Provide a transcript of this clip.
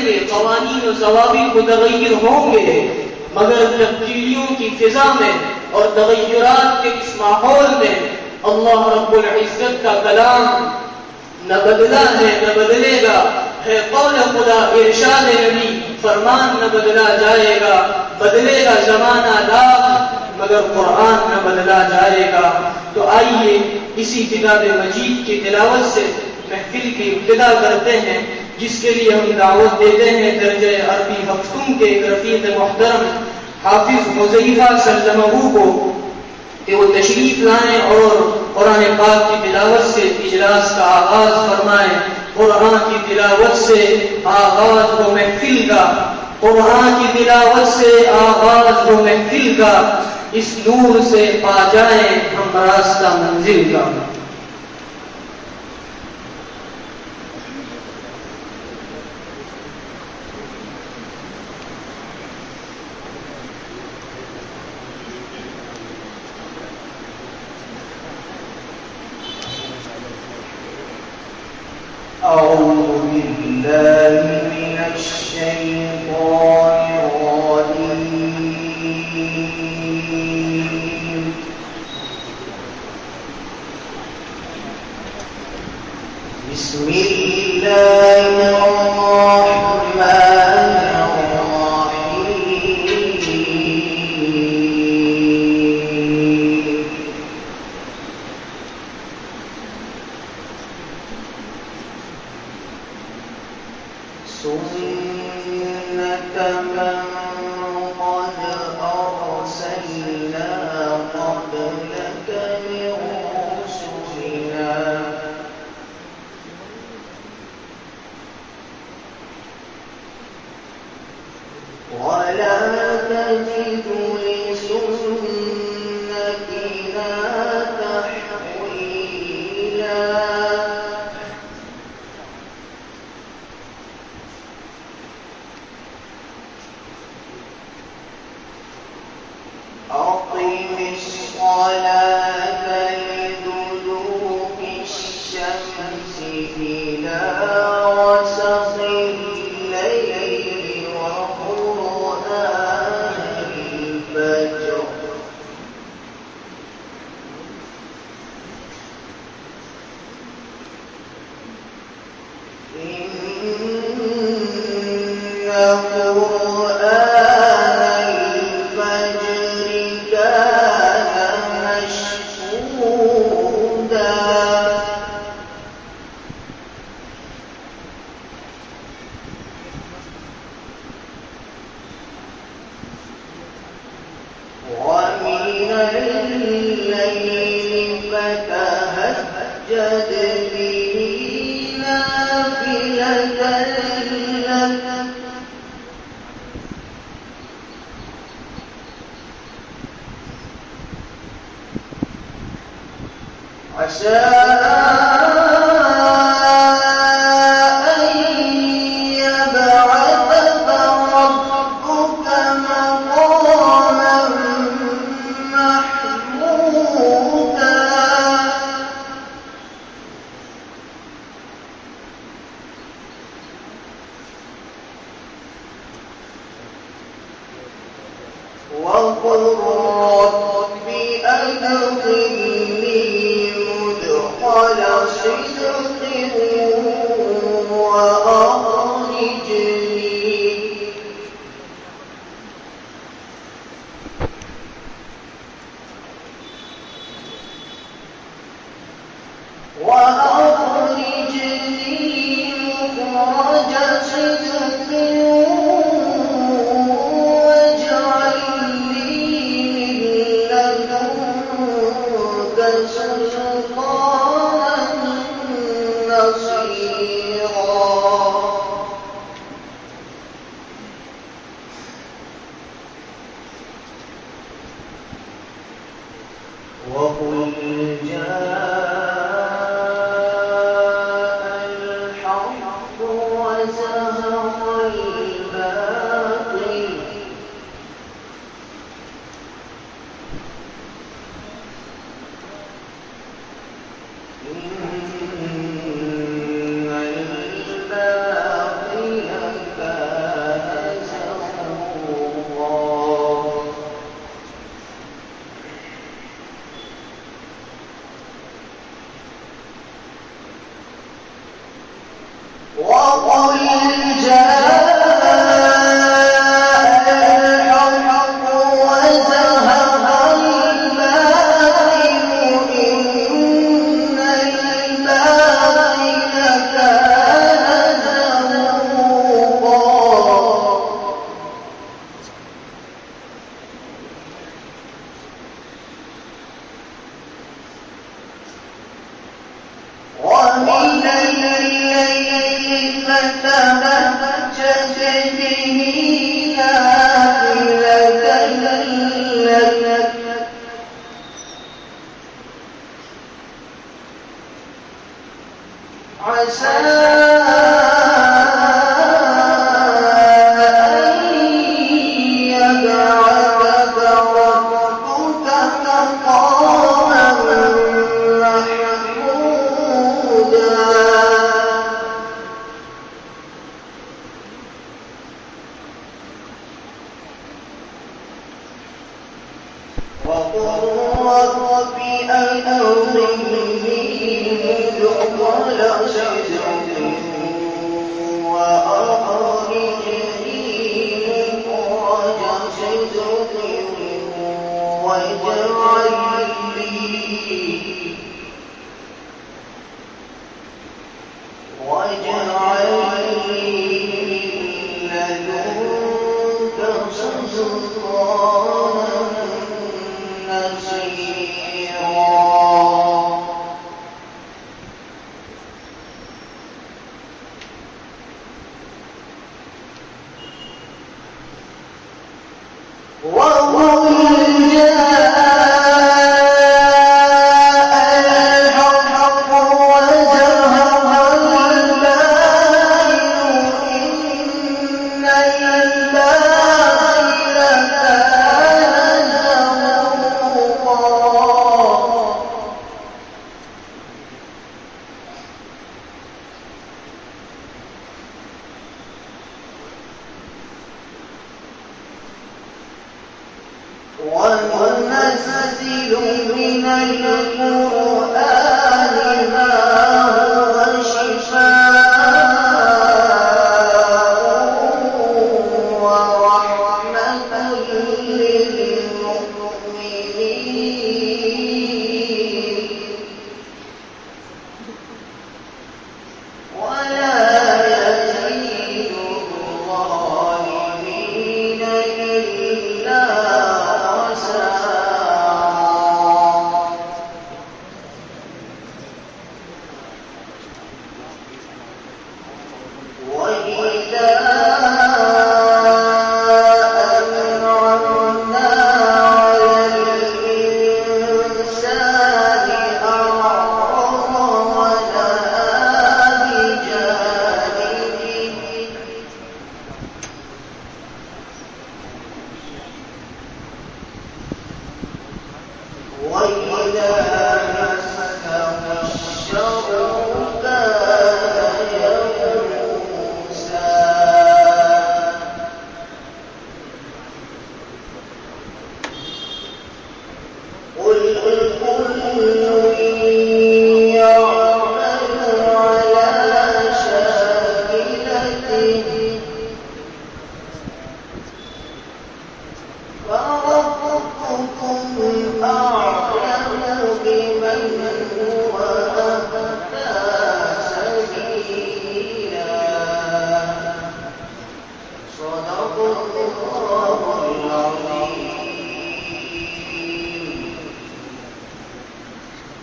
बदलेंगे, कवानीन और ज़वाबित मुतग़य्यर होंगे, मगर तब्दीलियों की फिजा में और तग़य्युरात के इस माहौल में अल्लाह रब्बुल इज़्ज़त का कलाम न बदला है न बदलेगा, है कौल खुदा, इरशाद नबी, फरमान न बदला जाएगा। बदलेगा ज़माना लाख मगर कुरान न बदला जाएगा। तो आइए इसी किताब मजीद की तिलावत से महफिल की इब्तिदा करते हैं, जिसके लिए हम दावत देते हैं दर्जे अरबी हफ्तुम के एक रफ़ीक़ मुहतरम हाफिज़ हुज़ैफ़ा सल्लमहू को कि वो तशरीफ लाएं और कुरान पाक की तिलावत से इजलास का आगाज फरमाएं। कुरान की तिलावत से आगाज हो महफिल का, कुरान की तिलावत से आगाज हो महफिल का, इस नूर से पा जाएं हम रास्ता मंजिल का। أعوذ بالله من الشيطان الرجيم. بسم الله الرحمن الرحيم. سنة من قد أرسلنا قبلك من رسلنا ولا تجد لسنتنا تحويلا. أقم الصلاة لدلوك الشمس إلى غسق الليل وقرآن الفجر إن قرآن الفجر كان مشهودا. ومن الليل فتهجد به نافلة لك عسى أن يبعثك ربك مقاما محمودا. وقل رب أدخلني مدخل صدق وأخرجني مخرج صدق واجعل لي من لدنك سلطانا نصيرا. وقل جاء الحق وزهق الباطل إن الباطل كان فتهجد به نافلة لك عسى وقل رب أنظرني مدخل صدق وأخرجني مخرج صدق واجعل لي من لدنك سلطانا نصيرا وقل جاء الحق وزهق الباطل إن الباطل كان زهوقا وننزل من القرآن